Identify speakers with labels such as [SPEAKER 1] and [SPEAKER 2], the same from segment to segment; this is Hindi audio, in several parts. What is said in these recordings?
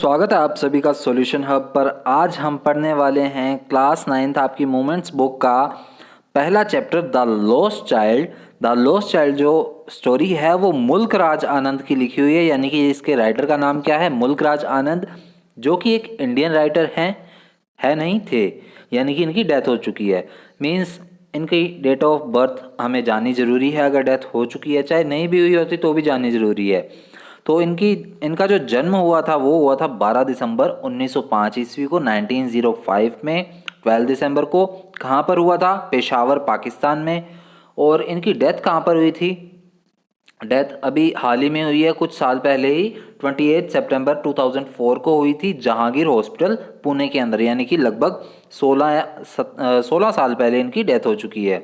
[SPEAKER 1] स्वागत है आप सभी का सॉल्यूशन हब पर। आज हम पढ़ने वाले हैं क्लास 9th आपकी मोमेंट्स बुक का पहला chapter the lost child. The lost child जो स्टोरी है वो मुल्क राज आनंद की लिखी हुई है, यानी कि इसके राइटर का नाम क्या है, मुल्क राज आनंद, जो कि एक इंडियन राइटर है नहीं थे, यानी कि इनकी डेथ हो चुकी है। मीन्स इनकी डेट ऑफ बर्थ हमें जाननी ज़रूरी है, अगर डेथ हो चुकी है चाहे नहीं भी हुई होती तो भी जाननी ज़रूरी है। तो इनका जो जन्म हुआ था वो हुआ था 12 दिसंबर 1905 ईस्वी को, 1905 में 12 दिसंबर को। कहाँ पर हुआ था? पेशावर, पाकिस्तान में। और इनकी डेथ कहाँ पर हुई थी? डेथ अभी हाल ही में हुई है, कुछ साल पहले ही 28 सितंबर 2004 को हुई थी जहांगीर हॉस्पिटल पुणे के अंदर, यानी कि लगभग 16 साल पहले इनकी डेथ हो चुकी है।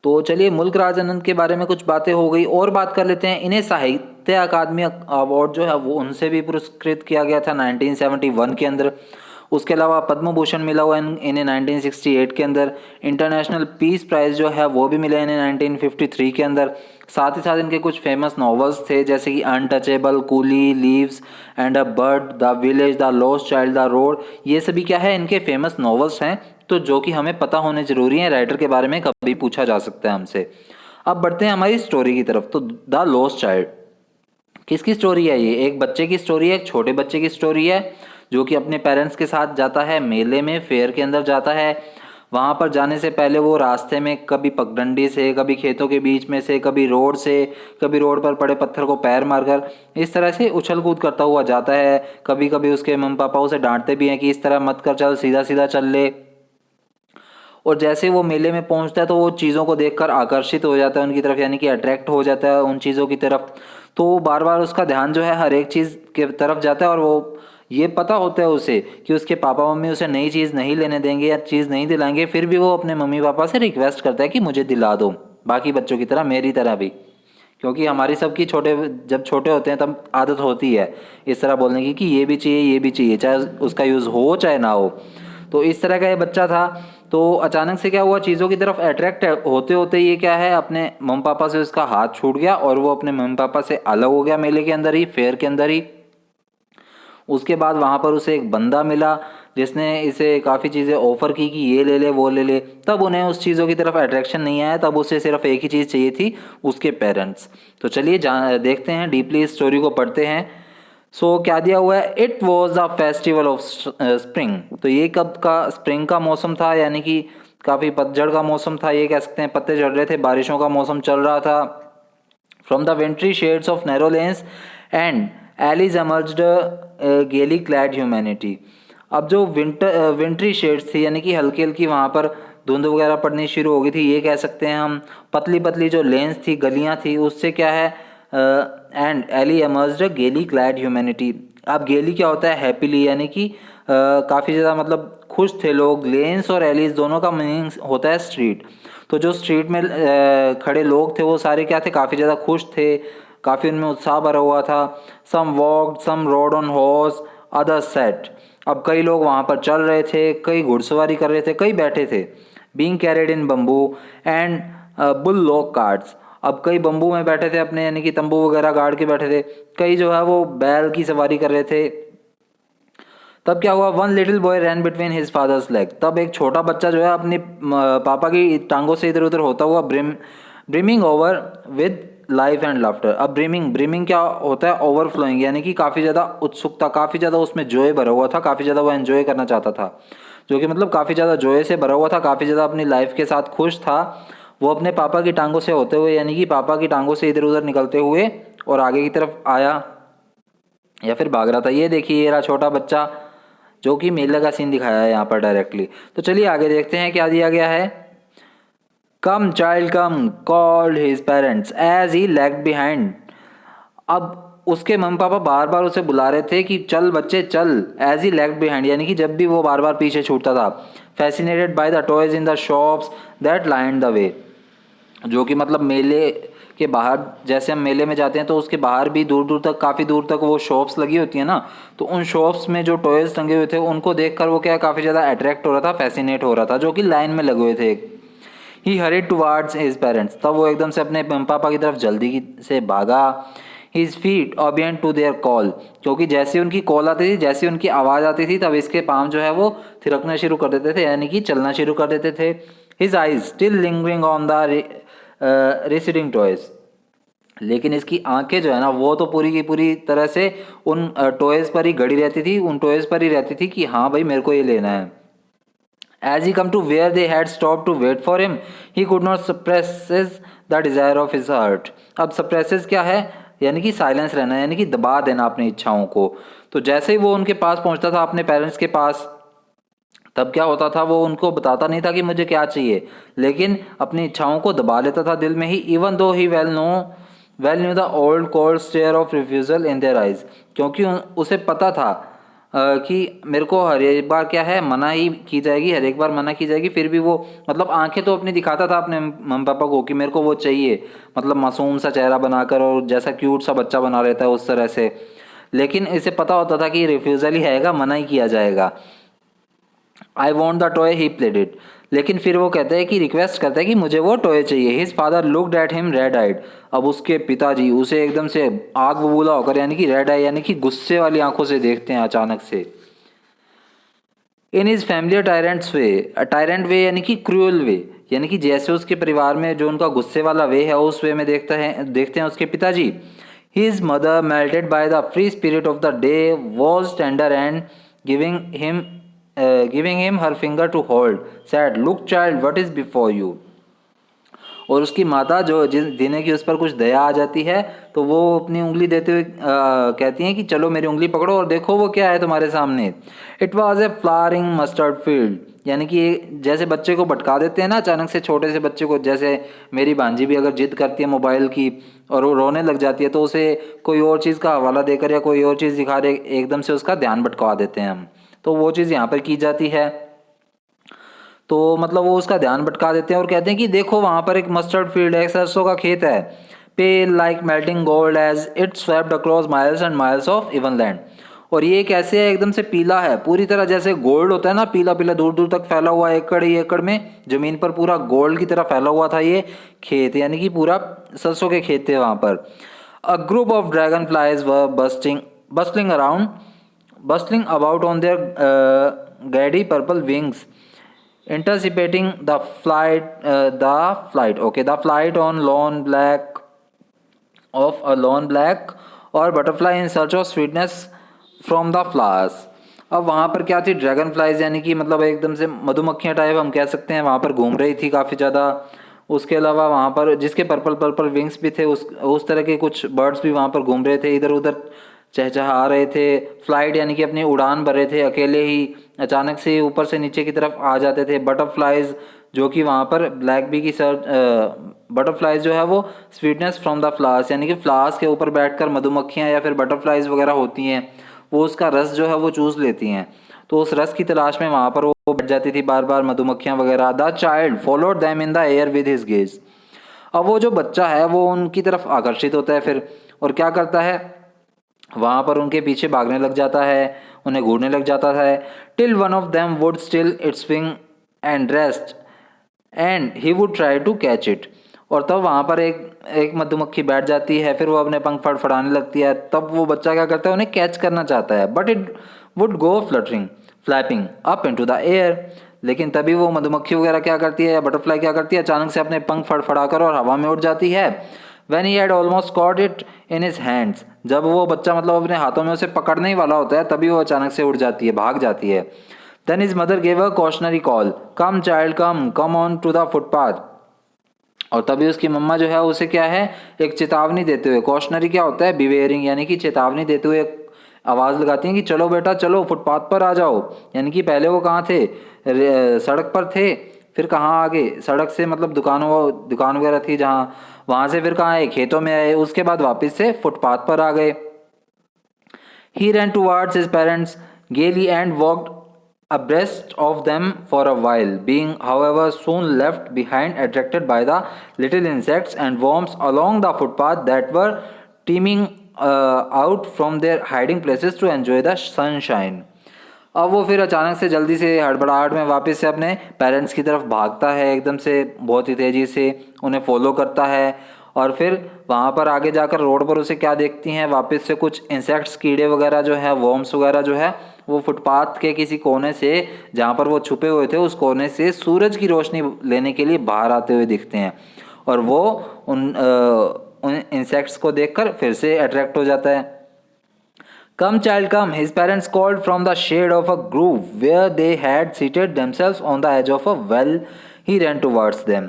[SPEAKER 1] तो चलिए, मुल्क राज आनंद के बारे में कुछ बातें हो गई, और बात कर लेते हैं। इन्हें साहित्य अकादमी अवार्ड जो है वो उनसे भी पुरस्कृत किया गया था 1971 के अंदर। उसके अलावा पद्म भूषण मिला हुआ इन्हें 1968 के अंदर। इंटरनेशनल पीस प्राइज़ जो है वो भी मिला इन्हें 1953 के अंदर। साथ ही साथ इनके कुछ फेमस नॉवेल्स थे, जैसे कि untouchable, coolie, leaves and a bird, the village, the lost child, the road. ये सभी क्या है, इनके फेमस नॉवेल्स हैं, तो जो कि हमें पता होने जरूरी है। राइटर के बारे में कभी पूछा जा सकता है हमसे। अब बढ़ते हैं हमारी स्टोरी की तरफ। तो द लॉस्ट चाइल्ड किसकी स्टोरी है? ये एक बच्चे की स्टोरी है, एक छोटे बच्चे की स्टोरी है, जो कि अपने पेरेंट्स के साथ जाता है मेले में, फेयर के अंदर जाता है। वहाँ पर जाने से पहले वो रास्ते में कभी पगडंडी से, कभी खेतों के बीच में से, कभी रोड से, कभी रोड पर पड़े पत्थर को पैर मारकर इस तरह से उछल कूद करता हुआ जाता है। कभी कभी उसके मम्मी पापा उसे डांटते भी हैं कि इस तरह मत कर, चल सीधा सीधा चल ले। और जैसे वो मेले में पहुंचता है तो वो चीज़ों को देखकर आकर्षित हो जाता है उनकी तरफ, यानी कि अट्रैक्ट हो जाता है उन चीज़ों की तरफ। तो बार बार उसका ध्यान जो है हर एक चीज़ के तरफ जाता है, और वो ये पता होता है उसे कि उसके पापा मम्मी उसे नई चीज़ नहीं लेने देंगे या चीज़ नहीं दिलाएंगे, फिर भी वो अपने मम्मी पापा से रिक्वेस्ट करता है कि मुझे दिला दो, बाकी बच्चों की तरह, मेरी तरह भी। क्योंकि हमारी सबकी जब छोटे होते हैं तब आदत होती है इस तरह बोलने की कि ये भी चाहिए, ये भी चाहिए, चाहे उसका यूज़ हो चाहे ना हो। तो इस तरह का ये बच्चा था। तो अचानक से क्या हुआ, चीज़ों की तरफ अट्रैक्ट होते होते ये क्या है, अपने मम्मी पापा से उसका हाथ छूट गया और वो अपने मम्मी पापा से अलग हो गया मेले के अंदर ही, फेयर के अंदर ही। उसके बाद वहाँ पर उसे एक बंदा मिला जिसने इसे काफ़ी चीज़ें ऑफ़र की कि ये ले ले वो ले ले। तब उन्हें उस चीज़ों की तरफ अट्रैक्शन नहीं आया, तब उसे सिर्फ एक ही चीज़ चाहिए थी, उसके पेरेंट्स। तो चलिए देखते हैं डीपली, इस स्टोरी को पढ़ते हैं। सो क्या दिया हुआ है, it was the festival of spring. तो ये कब का, स्प्रिंग का मौसम था, यानी कि काफ़ी पतझड़ का मौसम था, ये कह सकते हैं, पत्ते झड़ रहे थे, बारिशों का मौसम चल रहा था। From the wintry shades of narrow lanes and alleys emerged gaily clad humanity. अब जो विंट्री शेड्स थी, यानी कि हल्की हल्की वहाँ पर धुंध वगैरह पड़नी शुरू हो गई थी, ये कह सकते हैं हम। पतली पतली जो लेन्स थी, गलियाँ थी, उससे क्या है, and Eli emerged gaily clad humanity. अब गेली क्या होता है, हैप्पीली, यानी कि काफ़ी ज़्यादा मतलब खुश थे लोग। लेन्स और एलीज दोनों का मीनिंग होता है स्ट्रीट। तो जो स्ट्रीट में खड़े लोग थे वो सारे क्या थे, काफ़ी ज़्यादा खुश थे, काफ़ी उनमें उत्साह भरा हुआ था। Some walked, some rode on horse, others sat. अब कई लोग वहाँ पर चल रहे थे, कई घुड़सवारी कर रहे थे, कई बैठे थे। Being carried in bamboo and bull lock cards. अब कई बम्बू में बैठे थे अपने, यानी कि तंबू वगैरह गाड़ के बैठे थे। कई जो है वो बैल की सवारी कर रहे थे। तब क्या हुआ, वन लिटिल बॉय रैन बिटवीन हिज फादर्स लेग। तब एक छोटा बच्चा जो है अपनी पापा की टांगों से इधर उधर होता हुआ brimming over with life and laughter. अब ब्रिमिंग क्या होता है, ओवरफ्लोइंग, यानी कि काफ़ी ज़्यादा उत्सुकता, काफ़ी ज़्यादा उसमें जोय भरा हुआ था, काफ़ी ज़्यादा वो एंजॉय करना चाहता था, जो कि मतलब काफ़ी ज़्यादा जोय से भरा हुआ था, काफ़ी ज़्यादा अपनी लाइफ के साथ खुश था। वो अपने पापा की टांगों से होते हुए, यानी कि पापा की टांगों से इधर उधर निकलते हुए और आगे की तरफ आया या फिर भाग रहा था। ये देखिए, ये रहा छोटा बच्चा, जो कि मेले का सीन दिखाया है यहाँ पर डायरेक्टली। तो चलिए आगे देखते हैं क्या दिया गया है। Come child come, called his parents as he lagged behind. अब उसके मम्मी पापा बार बार उसे बुला रहे थे कि चल बच्चे चल, एज ही लैग्ड बिहाइंड, यानी कि जब भी वो बार बार पीछे छूटता था। Fascinated by the toys in the shops that lined the way. जो कि मतलब मेले के बाहर, जैसे हम मेले में जाते हैं तो उसके बाहर भी दूर दूर तक, काफ़ी दूर तक वो शॉप्स लगी होती है ना, तो उन शॉप्स में जो टॉयज़ टंगे हुए थे उनको देखकर वो क्या काफ़ी ज़्यादा अट्रैक्ट हो रहा था, फैसिनेट हो रहा था, जो कि लाइन में लगे हुए थे। ही हरीड टुवार्ड्स हिज पेरेंट्स। तब वो एकदम से अपने पापा की तरफ जल्दी से भागा। His feet obedient to their call, क्योंकि जैसे उनकी कॉल आती थी, जैसे उनकी आवाज़ आती थी, तब इसके पाँव जो है वो थिरकना शुरू कर देते थे, यानी कि चलना शुरू कर देते थे. His eyes still lingering on the receding toys, लेकिन इसकी आंखें जो है ना वो तो पूरी की पूरी तरह से उन टॉयज़ पर ही गड़ी रहती थी, उन टॉयज़ पर ही रहती थी कि हाँ भाई मेरे को ये लेना है. As he come to where they had stopped to wait for him, he could not suppresses the desire of his heart. अब suppresses क्या है, यानी कि साइलेंस रहना, यानी कि दबा देना अपनी इच्छाओं को. तो जैसे ही वो उनके पास पहुंचता था, अपने पेरेंट्स के पास, तब क्या होता था, वो उनको बताता नहीं था कि मुझे क्या चाहिए, लेकिन अपनी इच्छाओं को दबा लेता था दिल में ही. Even though he well knew the old cold stare of refusal in their eyes, क्योंकि उसे पता था कि मेरे को हर एक बार क्या है मना ही की जाएगी, हर एक बार मना की जाएगी, फिर भी वो मतलब आंखें तो अपनी दिखाता था अपने मम्मी पापा को कि मेरे को वो चाहिए, मतलब मासूम सा चेहरा बनाकर और जैसा क्यूट सा बच्चा बना रहता है उस तरह से. लेकिन इसे पता होता था कि रिफ्यूज़ल ही आएगा, मना ही किया जाएगा. I want the toy he played it, लेकिन फिर वो कहते हैं कि रिक्वेस्ट करते हैं कि मुझे वो टॉय चाहिए. His father looked at him red eyed, अब उसके पिताजी उसे एकदम से आग बबूला होकर, यानी कि रेड आई यानी कि गुस्से वाली आंखों से देखते हैं अचानक से. इन हिज फैमिली टायरेंट वे यानी कि क्रूअल वे, यानी कि जैसे उसके परिवार में जो उनका गुस्से वाला वे है उस वे में देखते हैं उसके पिताजी. His mother melted by the free spirit of the day was tender and giving him her finger to hold, said, "Look, child, what is before you." और उसकी माता जो जिन्हें की उस पर कुछ दया आ जाती है, तो वो अपनी उंगली देते हुए कहती हैं कि चलो मेरी उंगली पकड़ो और देखो वो क्या है तुम्हारे सामने. It was a flowering mustard field, यानी कि जैसे बच्चे को भटका देते हैं ना अचानक से, छोटे से बच्चे को, जैसे मेरी भांजी भी अगर जिद करती है मोबाइल की और वो रोने लग जाती है, तो उसे कोई और चीज़ का हवाला देकर या कोई और चीज़ दिखा रहे एकदम से उसका ध्यान भटका देते हैं हम. तो वो चीज़ यहाँ पर की जाती है. तो मतलब वो उसका ध्यान भटका देते हैं और कहते हैं कि देखो वहाँ पर एक मस्टर्ड फील्ड है, एक सरसों का खेत है. Pale like melting gold as it swept across miles and miles of even land, और ये कैसे है, एकदम से पीला है पूरी तरह, जैसे गोल्ड होता है ना, पीला पीला दूर दूर तक फैला हुआ, एकड़ ही एकड़ में जमीन पर पूरा गोल्ड की तरह फैला हुआ था ये खेत, यानी कि पूरा सरसों के खेत थे वहाँ पर. A group of dragon flies were bustling about on their gaudy purple wings, anticipating the flight on lone black or butterfly in search of sweetness from the flowers. अब वहाँ पर क्या थी, ड्रैगन फ्लाइज, यानी कि मतलब एकदम से मधुमक्खियाँ टाइप हम कह सकते हैं, वहाँ पर घूम रही थी काफ़ी ज़्यादा. उसके अलावा वहाँ पर जिसके पर्पल पर्पल विंग्स भी थे, उस तरह के कुछ बर्ड्स भी वहाँ पर घूम रहे थे, इधर उधर चहचहा रहे थे. फ्लाइट यानी कि अपनी उड़ान भर रहे थे, अकेले ही अचानक से ऊपर से नीचे की तरफ आ जाते थे. बटरफ्लाइज जो कि वहाँ पर ब्लैक बी की बटरफ्लाइज जो है वो स्वीटनेस फ्रॉम द फ्लावर्स, यानी कि फ्लावर्स के ऊपर बैठकर मधुमक्खियाँ या फिर बटरफ्लाइज वगैरह होती हैं, वो उसका रस जो है वो चूस लेती हैं. तो उस रस की तलाश में वहाँ पर वो बैठ जाती थी बार बार मधुमक्खियाँ वगैरह. The child followed them in the air with his gaze, अब वो जो बच्चा है वो उनकी तरफ आकर्षित होता है फिर, और क्या करता है, वहाँ पर उनके पीछे भागने लग जाता है, उन्हें घूरने लग जाता है. Till one of them would still its wing and rest and he would try to catch it, और तब वहाँ पर एक मधुमक्खी बैठ जाती है, फिर वो अपने पंख फड़फड़ाने लगती है. तब वो बच्चा क्या करता है, उन्हें कैच करना चाहता है, but it would go flapping up into the air, लेकिन तभी वो मधुमक्खी वगैरह क्या करती है या बटरफ्लाई क्या करती है, अचानक से अपने पंख फड़फड़ाकर और हवा में उड़ जाती है. When he had almost caught it in his hands, जब वो बच्चा मतलब अपने हाथों में उसे पकड़ने ही वाला होता है, तभी वो अचानक से उड़ जाती है, भाग जाती है. Then his mother gave a cautionary call, come child come on to the footpath, और तभी उसकी मम्मा जो है उसे क्या है, एक चेतावनी देते हुए, कॉशनरी क्या होता है, बिवेयरिंग, यानी कि चेतावनी देते हुए आवाज़ लगाती हैं कि चलो बेटा चलो फुटपाथ पर आ जाओ. यानी कि पहले वो कहाँ थे, सड़क पर थे, फिर कहाँ आगे, सड़क से मतलब दुकान वगैरह थी जहाँ, वहाँ से फिर कहाँ आए, खेतों में आए, उसके बाद वापस से फुटपाथ पर आ गए. He ran towards his parents gaily and walked abreast of them for a while, being however soon left behind, attracted by the little insects and worms along the footpath that were teeming out from their hiding places to enjoy the sunshine. अब वो फिर अचानक से जल्दी से हड़बड़ाहट में वापस से अपने पेरेंट्स की तरफ भागता है, एकदम से बहुत ही तेज़ी से उन्हें फॉलो करता है, और फिर वहाँ पर आगे जाकर रोड पर उसे क्या देखती हैं, वापस से कुछ इंसेक्ट्स, कीड़े वगैरह जो है, वर्म्स वगैरह जो है, वो फुटपाथ के किसी कोने से, जहाँ पर वो छुपे हुए थे, उस कोने से सूरज की रोशनी लेने के लिए बाहर आते हुए दिखते हैं। और वो उन इंसेक्ट्स को देखकर फिर से अट्रैक्ट हो जाता है। Come, child, come, his parents called from the shade of a grove where they had seated themselves on the edge of a well. He ran towards them.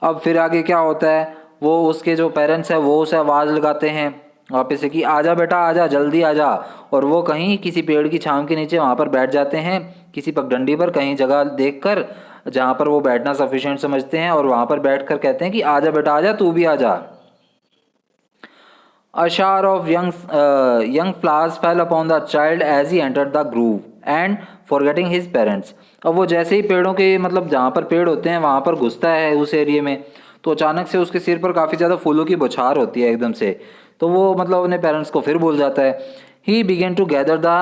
[SPEAKER 1] अब फिर आगे क्या होता है, वो उसके जो पेरेंट्स हैं वो उसे आवाज़ लगाते हैं वापस से कि आजा बेटा आजा, जल्दी आजा। और वो कहीं किसी पेड़ की छांव के नीचे वहाँ पर बैठ जाते हैं, किसी पगडंडी पर कहीं जगह देखकर जहाँ पर वो बैठना सफिशिएंट समझते हैं, और वहाँ पर बैठकर कहते हैं कि आजा बेटा आजा, तू भी आजा। A shower of young flowers fell upon the child as he entered the grove and forgetting his parents. अब वो जैसे ही पेड़ों के मतलब जहाँ पर पेड़ होते हैं वहाँ पर घुसता है उस एरिया में, तो अचानक से उसके सिर पर काफ़ी ज़्यादा फूलों की बौछार होती है एकदम से, तो वो मतलब अपने पेरेंट्स को फिर भूल जाता है। He began to gather the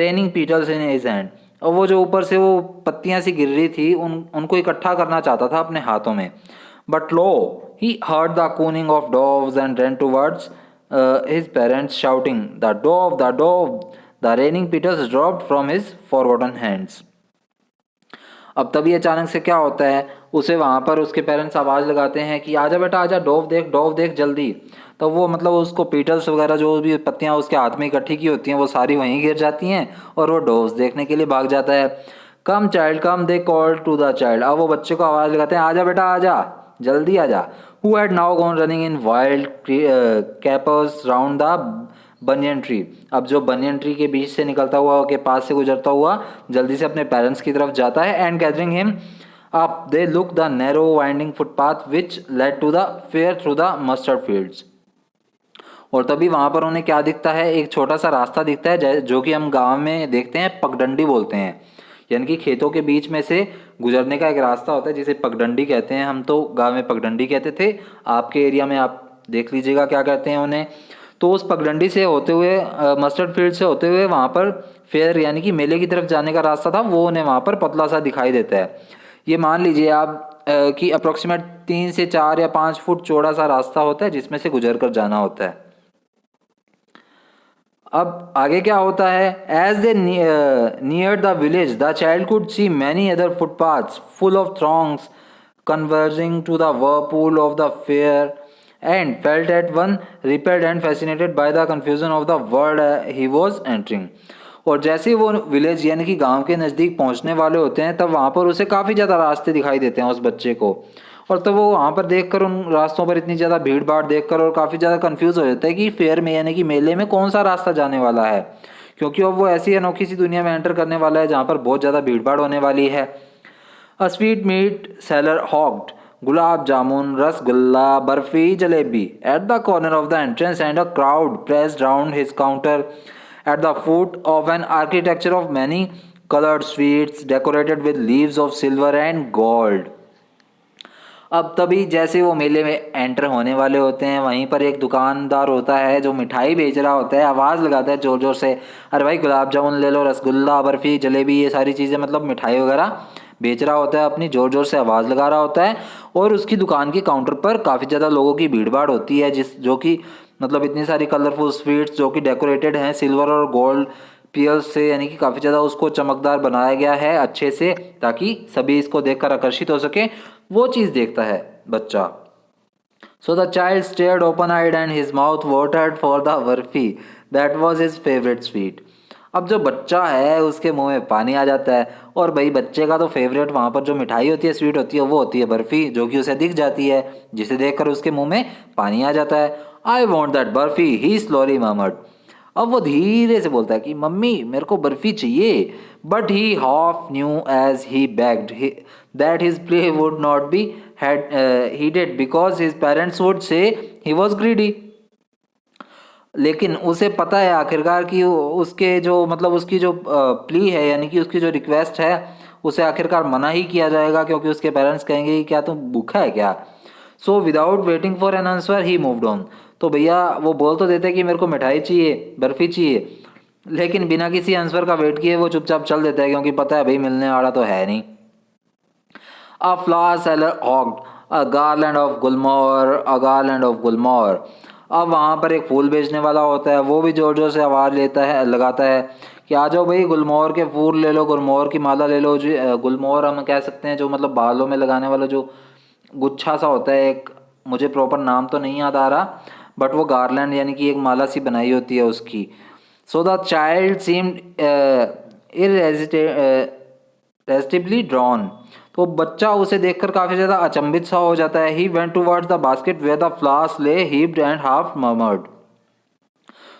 [SPEAKER 1] raining petals in his hand. और वो जो ऊपर से वो पत्तियाँ सी गिर रही थी उनको इकट्ठा करना चाहता था अपने हाथों में। But lo, he heard the cooing of doves and ran towards his parents shouting, "The dove, the dove!" The raining petals dropped from his forgotten hands. अब तभी अचानक से क्या होता है, उसे वहाँ पर उसके पेरेंट्स आवाज़ लगाते हैं कि आजा बेटा आजा, डॉव देख जल्दी। तो वो मतलब उसको पीटल्स वगैरह जो भी पत्तियाँ उसके हाथ में इकट्ठी की होती हैं वो सारी वहीं गिर जाती हैं और वो डोव्स देखने के लिए भाग जाता है। Come child come, they call to the child. अब वो बच्चे को आवाज़ लगाते हैं आजा बेटा आजा, जल्दी आजा। Who had now gone running in wild capers round the banyan tree. अब जो बनियन ट्री के बीच से निकलता हुआ के पास से गुजरता हुआ जल्दी से अपने पेरेंट्स की तरफ जाता है। And gathering him up they look the narrow winding footpath which led to the fair through the mustard fields. और तभी वहाँ पर उन्हें क्या दिखता है, एक छोटा सा रास्ता दिखता है जो कि हम गाँव में देखते हैं पगडंडी बोलते हैं, यानी कि खेतों के बीच में से गुजरने का एक रास्ता होता है जिसे पगडंडी कहते हैं। हम तो गांव में पगडंडी कहते थे, आपके एरिया में आप देख लीजिएगा क्या कहते हैं उन्हें। तो उस पगडंडी से होते हुए मस्टर्ड फील्ड से होते हुए वहाँ पर फेयर यानी कि मेले की तरफ जाने का रास्ता था, वो उन्हें वहाँ पर पतला सा दिखाई देता है। ये मान लीजिए आप कि अप्रोक्सीमेट 3 से 4 या 5 फुट चौड़ा सा रास्ता होता है जिसमें से गुजर कर जाना होता है। अब आगे क्या होता है, as they near the village the child could see many other footpaths full of throngs converging to the whirlpool of the fair and felt at one repelled and fascinated by the confusion of the world he was entering. और जैसे ही वो विलेज यानी कि गांव के नज़दीक पहुंचने वाले होते हैं तब वहाँ पर उसे काफ़ी ज़्यादा रास्ते दिखाई देते हैं उस बच्चे को, और तब वो वहाँ पर देखकर उन रास्तों पर इतनी ज़्यादा भीड़ भाड़ देखकर और काफ़ी ज़्यादा कंफ्यूज हो जाता है कि फेयर में यानी कि मेले में कौन सा रास्ता जाने वाला है, क्योंकि अब वो ऐसी अनोखी सी दुनिया में एंटर करने वाला है जहाँ पर बहुत ज़्यादा भीड़ भाड़ होने वाली है। A sweet meat seller hawked gulab jamun, rasgulla, barfi, jalebi at the corner of the entrance and a crowd pressed round his counter at the foot of an architecture of many colored sweets decorated with leaves of silver and gold. अब तभी जैसे वो मेले में एंटर होने वाले होते हैं वहीं पर एक दुकानदार होता है जो मिठाई बेच रहा होता है, आवाज़ लगाता है ज़ोर ज़ोर से, अरे भाई गुलाब जामुन ले लो, रसगुल्ला, बर्फ़ी, जलेबी, ये सारी चीज़ें मतलब मिठाई वगैरह बेच रहा होता है, अपनी ज़ोर ज़ोर से आवाज़ लगा रहा होता है। और उसकी दुकान के काउंटर पर काफ़ी ज़्यादा लोगों की भीड़ भाड़ होती है जो कि मतलब इतनी सारी कलरफुल स्वीट्स जो कि डेकोरेटेड हैं सिल्वर और गोल्ड पियर्स से, यानी कि काफ़ी ज़्यादा उसको चमकदार बनाया गया है अच्छे से ताकि सभी इसको देखकर आकर्षित हो सके, वो चीज़ देखता है बच्चा। So the child stared open eyed and his mouth watered for the barfi that was his favourite sweet. अब जो बच्चा है उसके मुंह में पानी आ जाता है, और भाई बच्चे का तो फेवरेट वहाँ पर जो मिठाई होती है, स्वीट होती है, वो होती है बर्फ़ी, जो कि उसे दिख जाती है, जिसे देखकर उसके मुंह में पानी आ जाता है। I want that barfi, he slowly murmured. अब वो धीरे से बोलता है कि मम्मी मेरे को बर्फ़ी चाहिए, but he half knew as he begged that his plea would not be heeded because his parents would say he was greedy. लेकिन उसे पता है आखिरकार कि उसके जो मतलब उसकी जो प्ली है यानी कि उसकी जो रिक्वेस्ट है उसे आखिरकार मना ही किया जाएगा, क्योंकि उसके पेरेंट्स कहेंगे कि क्या तुम भूखा है क्या। So without waiting for an answer he moved on. तो भैया वो बोल तो देते कि मेरे को मिठाई चाहिए, बर्फ़ी चाहिए, लेकिन बिना किसी आंसर का वेट किए वो चुपचाप चल देता है, क्योंकि पता है भाई मिलने वाला तो है नहीं। A flower seller hawked a garland of gulmohar, a garland of gulmohar. अब वहाँ पर एक फूल बेचने वाला होता है, वो भी जोर जोर से आवाज़ लगाता है कि आ जाओ भाई, गुलमोहर के फूल ले लो, गुलमोहर की माला ले लो। जो गुलमोहर हम कह सकते हैं, जो मतलब बालों में लगाने वाला जो गुच्छा सा होता है एक, मुझे प्रॉपर नाम तो नहीं याद आ रहा, बट वो गार्लैंड यानी कि एक माला सी बनाई होती है उसकी। So the child seemed irresistibly drawn. तो बच्चा उसे देखकर काफ़ी ज़्यादा अचंभित सा हो जाता है। He went towards the basket where the flowers lay heaped and half murmured.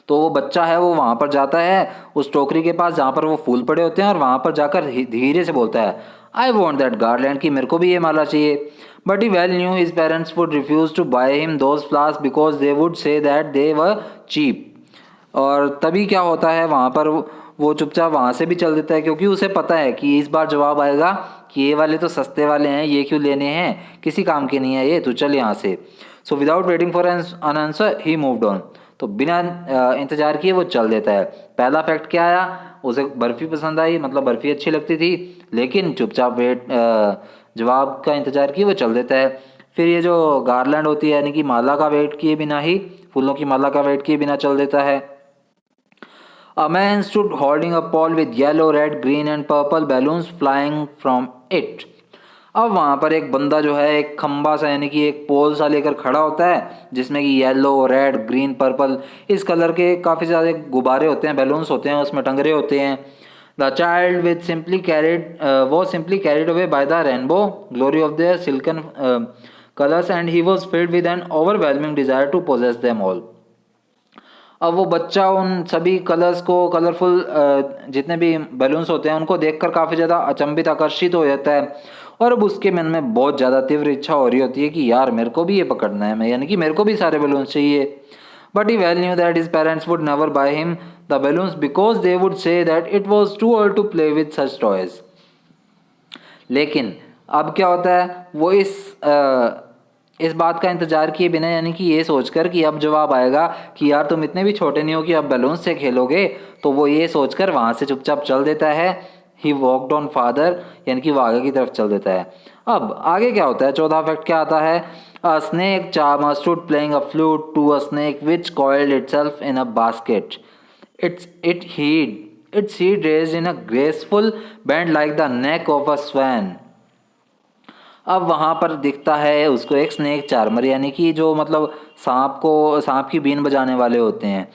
[SPEAKER 1] तो वो बच्चा है वो वहाँ पर जाता है उस टोकरी के पास जहाँ पर वो फूल पड़े होते हैं, और वहाँ पर जाकर धीरे से बोलता है, आई वॉन्ट दैट गार्लैंड, की मेरे को भी ये माला चाहिए। But he well knew his parents would refuse to buy him those flowers because they would say that they were cheap. और तभी क्या होता है वहाँ पर वो चुपचाप वहाँ से भी चल देता है, क्योंकि उसे पता है कि इस बार जवाब आएगा कि ये वाले तो सस्ते वाले हैं, ये क्यों लेने हैं, किसी काम के नहीं है ये, तो चल यहाँ से। So without waiting for an answer he moved on. तो बिना इंतजार किए वो चल देता है। पहला फैक्ट क्या आया, उसे बर्फ़ी पसंद आई, मतलब बर्फ़ी अच्छी लगती थी, लेकिन चुपचाप जवाब का इंतजार किए वो चल देता है। फिर ये जो गार्लैंड होती है यानी कि माला का वेट किए बिना ही, फूलों की माला का वेट किए बिना चल देता है। A man stood holding a pole with yellow, red, green and purple balloons flying from it. अब वहाँ पर एक बंदा जो है एक खम्बा सा यानी कि एक पोल सा लेकर खड़ा होता है, जिसमें कि येलो, रेड, ग्रीन, पर्पल इस कलर के काफ़ी ज़्यादा गुब्बारे होते हैं, बैलून्स होते हैं, उसमें टंगरे होते हैं। The child with simply carried वो simply carried away by the rainbow glory of the silken colours and he was filled with an overwhelming desire to possess them all. अब वो बच्चा उन सभी कलर्स को, कलरफुल जितने भी बैलून्स होते हैं उनको देखकर काफ़ी ज़्यादा अचंभित, आकर्षित हो जाता है। और अब उसके मन में बहुत ज़्यादा तीव्र इच्छा हो रही होती है कि यार मेरे को भी ये पकड़ना है, मैं यानी कि मेरे को भी सारे बैलून्स चाहिए। But he well knew that his parents would never buy him the balloons because they would say that it was too early to play with such toys. लेकिन अब क्या होता है, वो इस बात का इंतजार किए बिना यानी कि ये सोचकर कि अब जवाब आएगा कि यार तुम इतने भी छोटे नहीं हो कि अब बैलून से खेलोगे, तो वो ये सोचकर वहाँ से चुपचाप चल देता है। ही वॉकड ऑन फादर यानी कि वो आगे की तरफ चल देता है। अब आगे क्या होता है, चौथा फैक्ट क्या आता है, a snake charmer stood playing a flute to a snake which coiled itself in a basket. Its head raised in a graceful bend like the neck of a swan. अब वहाँ पर दिखता है उसको एक स्नेक चार्मर यानी कि जो मतलब सांप की बीन बजाने वाले होते हैं।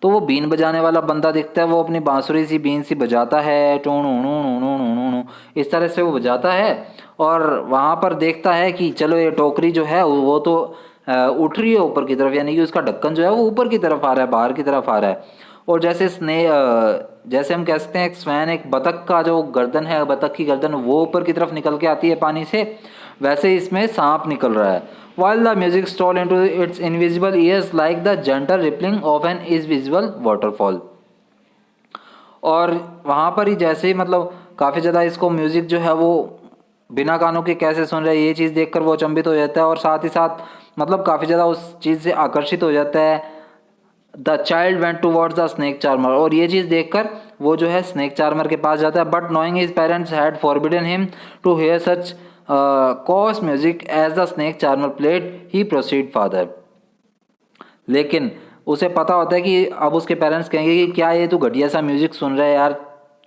[SPEAKER 1] तो वो बीन बजाने वाला बंदा दिखता है, वो अपनी बांसुरी सी बीन सी बजाता है, टू णू णू णू णू णू णू णू इस तरह से वो बजाता है। और वहाँ पर देखता है कि चलो ये टोकरी जो है वो तो उठ रही है ऊपर की तरफ, यानी कि उसका ढक्कन जो है वो ऊपर की तरफ आ रहा है, बाहर की तरफ आ रहा है। और जैसे हम कह सकते हैं एक स्वैन, एक बतख का जो गर्दन है, बतख की गर्दन वो ऊपर की तरफ निकल के आती है पानी से, वैसे इसमें सांप निकल रहा है। While the music stall into its invisible years like the gentle rippling of an invisible waterfall. और वहाँ पर ही जैसे ही मतलब काफ़ी ज़्यादा इसको म्यूज़िक जो है वो बिना कानों के कैसे सुन रहा है, ये चीज़ देखकर वो अचंभित हो जाता है, और साथ ही साथ मतलब काफ़ी ज़्यादा उस चीज़ से आकर्षित हो जाता है। The child went towards the snake charmer, और ये चीज़ देखकर वो जो है स्नेक चार्मर के पास जाता है। But knowing his parents had forbidden him to hear such coarse music as the snake charmer played he proceed farther. लेकिन उसे पता होता है कि अब उसके पेरेंट्स कहेंगे कि क्या ये तू घटिया सा म्यूजिक सुन रहा है यार,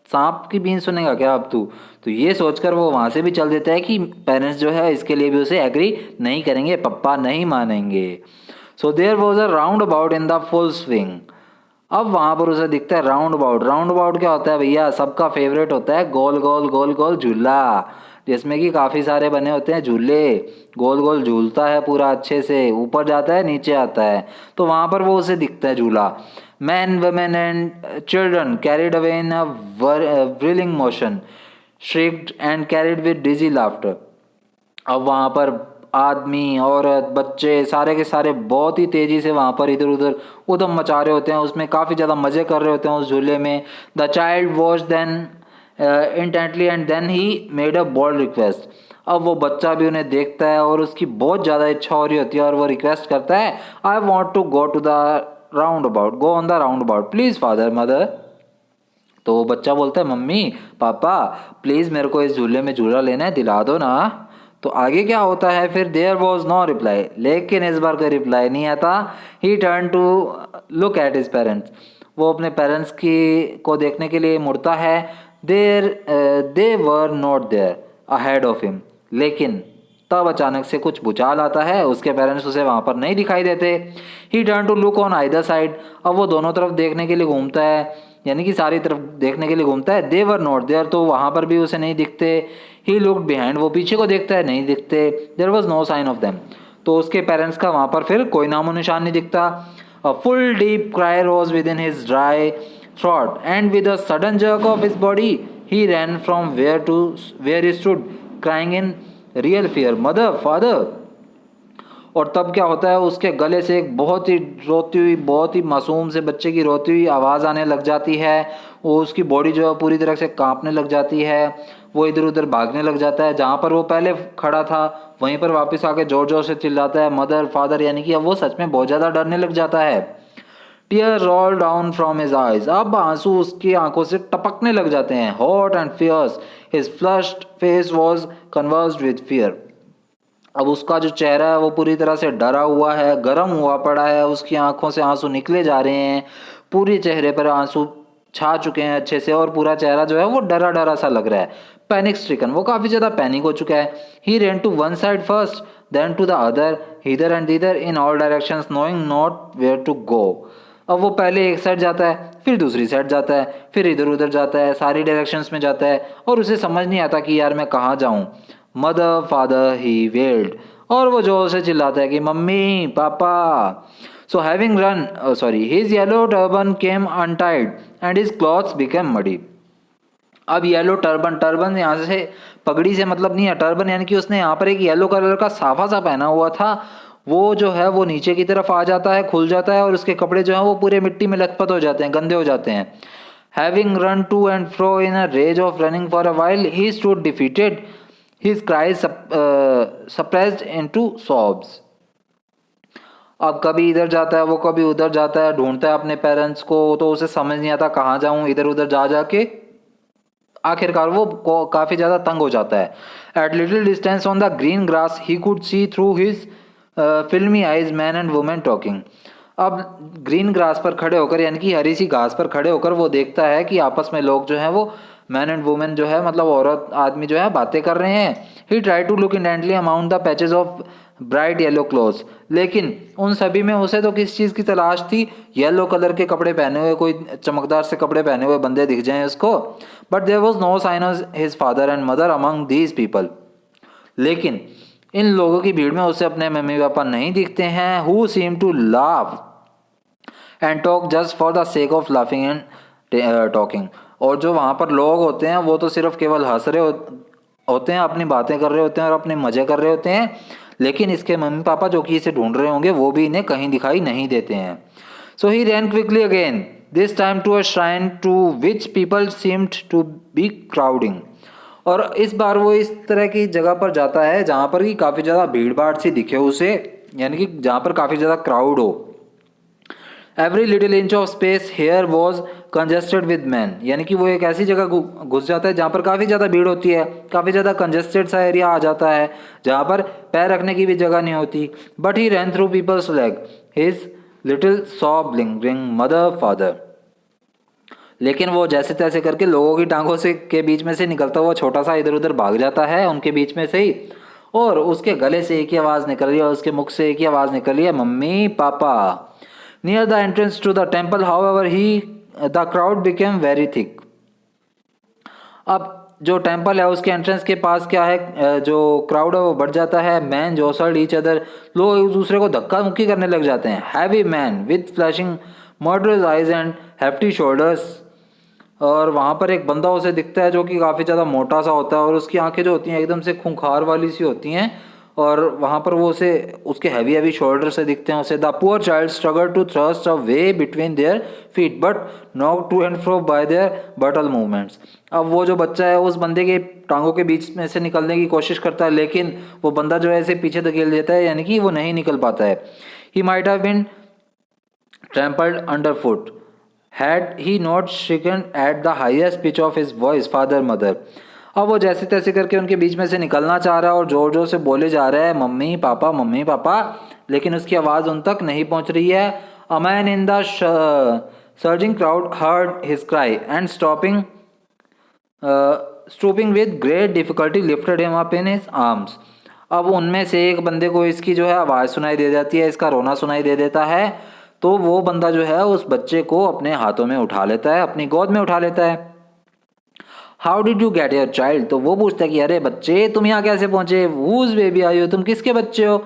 [SPEAKER 1] सांप की बीन सुनेगा क्या अब तू। तो ये सोचकर वो वहाँ से भी चल देता है कि पेरेंट्स जो है इसके लिए भी उसे एग्री नहीं करेंगे, पप्पा नहीं मानेंगे। So there was a roundabout in the full swing. अब वहाँ पर उसे दिखता है राउंड अबाउट। राउंड अबाउट क्या होता है भैया, सबका फेवरेट होता है गोल गोल गोल गोल झूला, जिसमें कि काफ़ी सारे बने होते हैं झूले। गोल गोल झूलता है पूरा, अच्छे से ऊपर जाता है नीचे आता है। तो वहाँ पर वो उसे दिखता है झूला। Man women and children carried away in a whirling motion shrieked and carried with dizzy laughter. अब वहाँ पर आदमी, औरत, बच्चे सारे के सारे बहुत ही तेज़ी से वहाँ पर इधर उधर उधम मचा रहे होते हैं, उसमें काफ़ी ज़्यादा मज़े कर रहे होते हैं उस झूले में। The child watch then intently and then he made a bold request. अब वो बच्चा भी उन्हें देखता है और उसकी बहुत ज़्यादा इच्छा हो रही होती है, और वो रिक्वेस्ट करता है, I want to go to the roundabout, go on the roundabout please father mother. तो वो बच्चा बोलता है, मम्मी पापा प्लीज़ मेरे को इस झूले में झूला लेना है, दिला दो ना। तो आगे क्या होता है फिर, देयर वॉज नो रिप्लाई, लेकिन इस बार कोई रिप्लाई नहीं आता। He turn to look at his parents, वो अपने पेरेंट्स की को देखने के लिए मुड़ता है। They were not there ahead of him, लेकिन तब अचानक से कुछ भूचाल आता है, उसके पेरेंट्स उसे वहाँ पर नहीं दिखाई देते। He turn to look on either side, अब वो दोनों तरफ देखने के लिए घूमता है, यानी कि सारी तरफ देखने के लिए घूमता है। दे वर नॉट देयर, तो वहाँ पर भी उसे नहीं दिखते। ही लुक्ड बिहाइंड, वो पीछे को देखता है, नहीं दिखते। There was no sign of them, तो उसके पेरेंट्स का वहाँ पर फिर कोई नामो निशान नहीं दिखता। A full deep cry rose within his dry throat and with a sudden jerk of his body he ran from where he stood crying in real fear, mother, father। और तब क्या होता है, उसके गले से एक बहुत ही रोती हुई, बहुत ही मासूम से बच्चे की रोती हुई आवाज़ आने लग जाती है। वो उसकी बॉडी जो है पूरी तरह से कांपने लग जाती है, वो इधर उधर भागने लग जाता है। जहाँ पर वो पहले खड़ा था वहीं पर वापस आके जोर जोर से चिल्लाता है मदर फादर, यानी कि अब वो सच में बहुत ज़्यादा डरने लग जाता है। Tear roll down from his eyes, अब आंसू उसकी आंखों से टपकने लग जाते हैं। Hot and fierce his flushed face was conversed with fear, अब उसका जो चेहरा है वो पूरी तरह से डरा हुआ है, गर्म हुआ पड़ा है, उसकी आंखों से आंसू निकले जा रहे हैं, पूरे चेहरे पर आंसू छा चुके हैं अच्छे से, और पूरा चेहरा जो है वो डरा डरा सा लग रहा है। पैनिक स्ट्रिकन, वो काफ़ी ज़्यादा पैनिक हो चुका है। He ran to one side first then to the other, hither and thither in all directions knowing not where to go, अब वो पहले एक साइड जाता है, फिर दूसरी साइड जाता है, फिर इधर उधर जाता है, सारी डायरेक्शंस में जाता है, और उसे समझ नहीं आता कि यार मैं कहाँ जाऊँ। मदर फादर ही वेल्ड, और वो जोर से चिल्लाता है कि mummy papa. So having run his yellow turban came untied and his clothes became muddy, अब येलो टर्बन, टर्बन यहाँ से पगड़ी से मतलब नहीं है, टर्बन यानी कि उसने यहाँ पर एक येलो कलर का साफा सा पहना हुआ था, वो जो है वो नीचे की तरफ आ जाता है, खुल जाता है, और उसके कपड़े जो हैं वो पूरे मिट्टी में लथपथ हो जाते हैं, गंदे हो जाते हैं। Having run to and fro in a rage of running for a while he stood defeated, his cries suppressed into sobs, अब कभी इधर जाता है वो कभी उधर जाता है, ढूंढता है अपने पेरेंट्स को, तो उसे समझ नहीं आता कहाँ जाऊँ, इधर उधर जा जाके आखिरकार वो काफ़ी ज़्यादा तंग हो जाता है। At little distance on the green grass he could see through his filmy eyes man and women talking, अब ग्रीन ग्रास पर खड़े होकर, यानी कि हरी सी घास पर खड़े होकर वो देखता है कि आपस में लोग जो हैं वो मैन एंड वुमेन जो है मतलब औरत आदमी जो है बातें कर रहे हैं। He try to look intently among the patches of bright yellow clothes, लेकिन उन सभी में उसे तो किस चीज़ की तलाश थी, येलो कलर के कपड़े पहने हुए, कोई चमकदार से कपड़े पहने हुए बंदे दिख जाएं उसको। But there was no sign of his father and mother among these people, लेकिन इन लोगों की भीड़ में उसे अपने मम्मी पापा नहीं दिखते हैं। Who seem to laugh and talk just for the sake of laughing and talking, और जो वहाँ पर लोग होते हैं वो तो सिर्फ केवल हंस रहे होते हैं, अपनी बातें कर रहे होते हैं और अपने मजे कर रहे होते हैं, लेकिन इसके मम्मी पापा जो कि इसे ढूंढ रहे होंगे वो भी इन्हें कहीं दिखाई नहीं देते हैं। So he ran quickly again, this time to a shrine to which people seemed to be crowding, और इस बार वो इस तरह की जगह पर जाता है जहाँ पर कि काफ़ी ज़्यादा भीड़ भाड़ सी दिखे उसे, यानी कि जहाँ पर काफ़ी ज़्यादा क्राउड हो। Every little inch of space here was congested with man, यानी कि वो एक ऐसी जगह घुस जाता है जहाँ पर काफ़ी ज़्यादा भीड़ होती है, काफ़ी ज़्यादा कंजेस्टेड सा एरिया आ जाता है जहाँ पर पैर रखने की भी जगह नहीं होती। But he ran through people's leg his little sob lingering mother father, लेकिन वो जैसे तैसे करके लोगों की टांगों से के बीच में से निकलता हुआ छोटा सा इधर उधर भाग जाता है उनके बीच में से ही, और उसके गले से एक ही आवाज़ निकल रही है, उसके मुख से एक ही आवाज़ निकल रही है, मम्मी पापा। Near the entrance to the temple however he the crowd became very thick, अब जो टेम्पल है उसके एंट्रेंस के पास क्या है, जो क्राउड है वो बढ़ जाता है। मैन जोसल्ड ईच अदर, लोग एक दूसरे को धक्का मुक्की करने लग जाते हैं। Heavy man with flashing murderous eyes and hefty shoulders, और वहाँ पर एक बंदा उसे दिखता है जो कि काफ़ी ज़्यादा मोटा सा होता है, और उसकी आंखें जो होती हैं एकदम से खूंखार वाली सी होती हैं, और वहाँ पर वो उसे उसके हैवी हैवी शोल्डर से दिखते हैं उसे। The poor child struggle to thrust a way between their feet but knock to and fro by their brutal movements, अब वो जो बच्चा है उस बंदे के टांगों के बीच में से निकलने की कोशिश करता है, लेकिन वो बंदा जो है ऐसे पीछे धकेल देता है, यानी कि वो नहीं निकल पाता है। He might have been trampled under foot had he not stricken at the highest pitch of his voice father mother, अब वो जैसे तैसे करके उनके बीच में से निकलना चाह रहा है और जोर जोर से बोले जा रहा है मम्मी पापा, लेकिन उसकी आवाज़ उन तक नहीं पहुंच रही है। A man in the surging crowd heard his cry and stooping with great difficulty lifted him up in his arms. अब उनमें से एक बंदे को इसकी जो है आवाज़ सुनाई दे जाती है, इसका रोना सुनाई दे देता है, तो वो बंदा जो है उस बच्चे को अपने हाथों में उठा लेता है, अपनी गोद में उठा लेता है। How did you get your child? तो वो पूछता है कि अरे बच्चे तुम यहाँ कैसे पहुंचे? whose baby are you? तुम किसके बच्चे हो?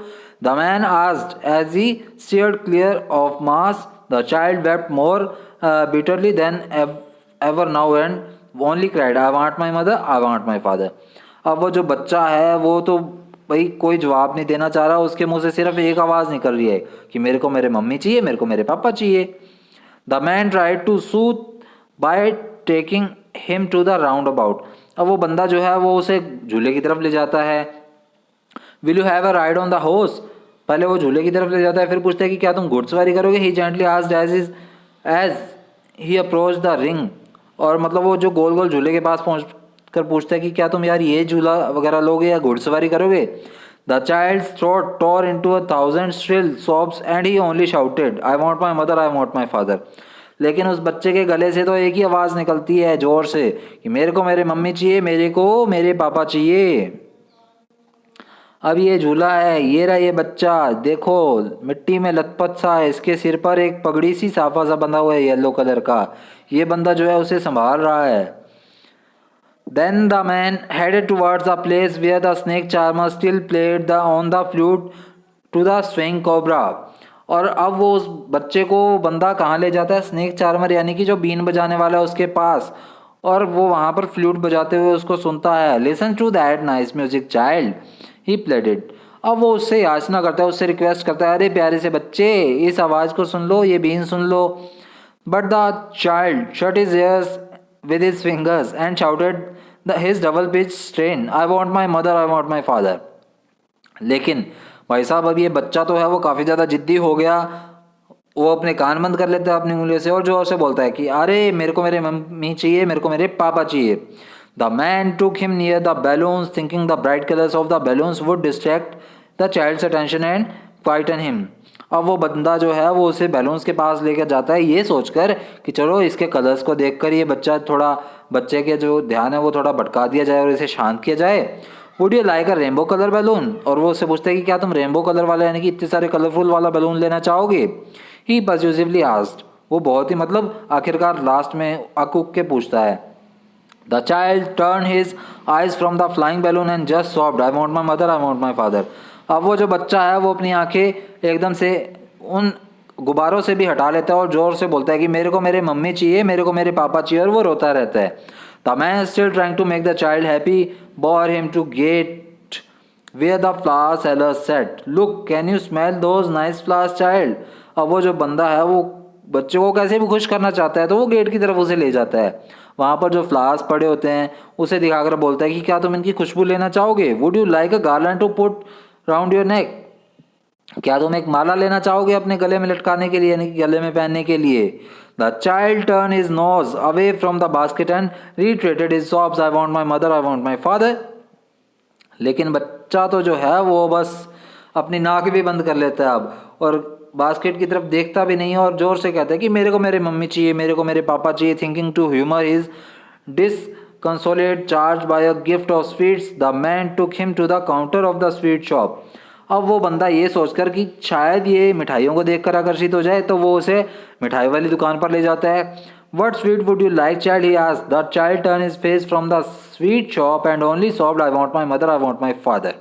[SPEAKER 1] The man asked as he steered clear of mass. The child wept more bitterly than ever now and only cried I want my mother, I want my father. अब वो जो बच्चा है वो तो भाई कोई जवाब नहीं देना चाह रहा, उसके मुंह से सिर्फ एक आवाज़ निकल रही है कि मेरे को मेरे मम्मी चाहिए, मेरे को मेरे पापा चाहिए। The man tried to soothe by taking him to the roundabout. अब वो बंदा जो है वो उसे झूले की तरफ ले जाता है। Will you have a ride on the horse? पहले वो झूले की तरफ ले जाता है, फिर पूछता है कि क्या तुम घुड़सवारी करोगे? He gently asked as he approach the ring. और मतलब वो जो गोल गोल झूले के पास पहुंच कर पूछता है कि क्या तुम यार ये झूला वगैरह लोगे या घुड़सवारी करोगे? The child's throat tore into a thousand shrill sobs and he only shouted I want my mother, I want my father. लेकिन उस बच्चे के गले से तो एक ही आवाज़ निकलती है जोर से कि मेरे को मेरे मम्मी चाहिए, मेरे को मेरे पापा चाहिए। अब ये झूला है, ये रहा ये बच्चा, देखो मिट्टी में लथपथ सा है, इसके सिर पर एक पगड़ी सी साफा सा बंधा हुआ है येलो कलर का। ये बंदा जो है उसे संभाल रहा है। Then the man headed towards the place where the snake charmer still played on the flute to the swing cobra। और अब वो उस बच्चे को बंदा कहाँ ले जाता है? स्नेक चार्मर यानी कि जो बीन बजाने वाला है उसके पास, और वो वहाँ पर फ्लूट बजाते हुए उसको सुनता है। Listen to that nice music child, he pleaded. अब वो उससे याचना करता है, उससे रिक्वेस्ट करता है, अरे प्यारे से बच्चे इस आवाज़ को सुन लो, ये बीन सुन लो। But the child shut his ears with his fingers and shouted his double pitched strain, I want my mother, I want my father। लेकिन भाई साहब अब ये बच्चा तो है वो काफ़ी ज़्यादा जिद्दी हो गया, वो अपने कान बंद कर लेता है अपनी उंगलियों से और जोर से बोलता है कि अरे मेरे को मेरे मम्मी चाहिए, मेरे को मेरे पापा चाहिए। The man took him near the balloons thinking the bright colours of the balloons would distract the child's attention and quieten him. अब वो बंदा जो है वो उसे बैलून्स के पास लेकर जाता है ये सोचकर कि चलो इसके कलर्स को देखकर ये बच्चे के जो ध्यान है वो थोड़ा भटका दिया जाए और इसे शांत किया जाए। Would you like a rainbow colour balloon? और वो उससे पूछता है कि क्या तुम रेनबो कलर वाला यानी कि इतने सारे कलरफुल वाला बैलून लेना चाहोगे? ही पॉजिटिवली आस्क्ड। वो बहुत ही मतलब आखिरकार लास्ट में अकूक के पूछता है। The child turn his eyes from the flying balloon and just soft I want my mother, I want my father. अब वो जो बच्चा है वो अपनी आंखें एकदम से उन गुब्बारों से भी हटा लेता है और जोर से बोलता है कि मेरे को मेरे मम्मी चाहिए, मेरे को मेरे पापा चाहिए, और वो रोता रहता है। The man still trying to make the child happy bore him to get where the flower seller sat, look can you smell those nice flowers child. अब वो जो बंदा है वो बच्चे को कैसे भी खुश करना चाहता है, तो वो गेट की तरफ उसे ले जाता है। वहाँ पर जो फ्लावर्स पड़े होते हैं उसे दिखाकर बोलता है कि क्या तुम इनकी खुशबू लेना चाहोगे? Would you like a garland to put round your neck? क्या तुम एक माला लेना चाहोगे अपने गले में लटकाने के लिए यानी कि गले में पहनने के लिए? The child turn his nose away from the basket and retreated his sobs I want my mother, I want my father. लेकिन बच्चा तो जो है वो बस अपनी नाक भी बंद कर लेता है अब, और बास्केट की तरफ देखता भी नहीं है और जोर से कहता है कि मेरे को मेरे मम्मी चाहिए, मेरे को मेरे पापा चाहिए। Thinking to humour his disconsolate charge by a gift of sweets the man took him to the counter of the sweet shop. अब वो बंदा ये सोचकर कि शायद ये मिठाइयों को देखकर आकर्षित हो जाए तो वो उसे मिठाई वाली दुकान पर ले जाता है। What sweet would you like child, he asked. The child turn his face from the sweet shop and only soft I want my mother, I want my father.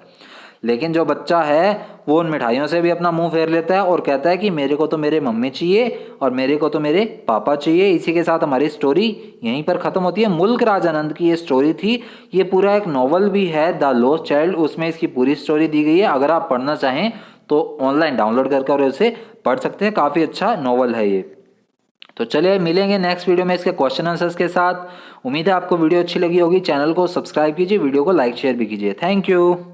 [SPEAKER 1] लेकिन जो बच्चा है वो उन मिठाइयों से भी अपना मुंह फेर लेता है और कहता है कि मेरे को तो मेरे मम्मी चाहिए और मेरे को तो मेरे पापा चाहिए। इसी के साथ हमारी स्टोरी यहीं पर ख़त्म होती है। मुल्क राज आनंद की ये स्टोरी थी। ये पूरा एक नॉवल भी है द लॉस्ट चाइल्ड, उसमें इसकी पूरी स्टोरी दी गई है। अगर आप पढ़ना चाहें तो ऑनलाइन डाउनलोड करके उसे पढ़ सकते हैं, काफ़ी अच्छा नॉवल है ये। तो चलिए मिलेंगे नेक्स्ट वीडियो में इसके क्वेश्चन आंसर्स के साथ। उम्मीद है आपको वीडियो अच्छी लगी होगी। चैनल को सब्सक्राइब कीजिए, वीडियो को लाइक शेयर भी कीजिए। Thank you.